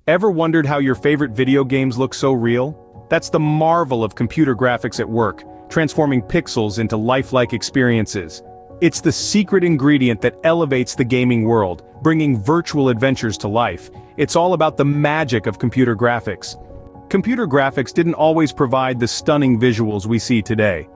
Ever wondered how your favorite video games look so real? That's the marvel of computer graphics at work, transforming pixels into lifelike experiences. It's the secret ingredient that elevates the gaming world, bringing virtual adventures to life. It's all about the magic of computer graphics. Computer graphics didn't always provide the stunning visuals we see today.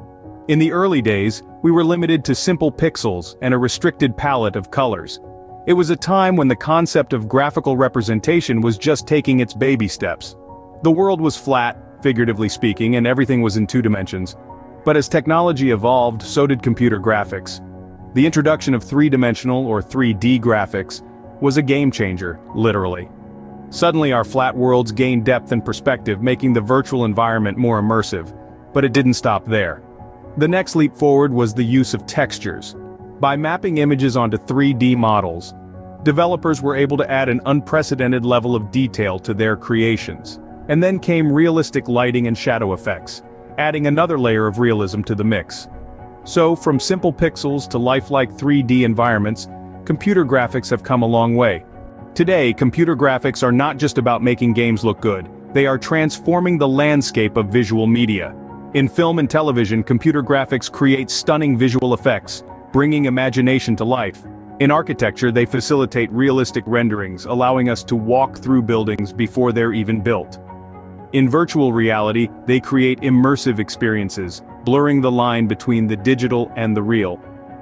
In the early days, we were limited to simple pixels and a restricted palette of colors. It was a time when the concept of graphical representation was just taking its baby steps. The world was flat, figuratively speaking, and everything was in 2 dimensions. But as technology evolved, so did computer graphics. The introduction of 3-dimensional or 3D graphics was a game changer, literally. Suddenly our flat worlds gained depth and perspective, making the virtual environment more immersive. But it didn't stop there. The next leap forward was the use of textures. By mapping images onto 3D models, developers were able to add an unprecedented level of detail to their creations. And then came realistic lighting and shadow effects, adding another layer of realism to the mix. So, from simple pixels to lifelike 3D environments, computer graphics have come a long way. Today, computer graphics are not just about making games look good, they are transforming the landscape of visual media. In film and television, computer graphics create stunning visual effects, bringing imagination to life. In architecture, they facilitate realistic renderings, allowing us to walk through buildings before they're even built. In virtual reality, they create immersive experiences, blurring the line between the digital and the real.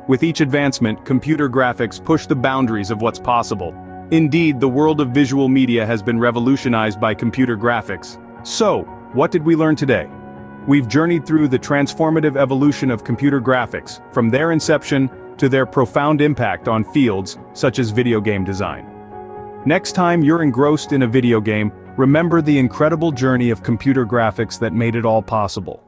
With each advancement, computer graphics push the boundaries of what's possible. Indeed, the world of visual media has been revolutionized by computer graphics. So, what did we learn today? We've journeyed through the transformative evolution of computer graphics, from their inception to their profound impact on fields such as video game design. Next time you're engrossed in a video game, remember the incredible journey of computer graphics that made it all possible.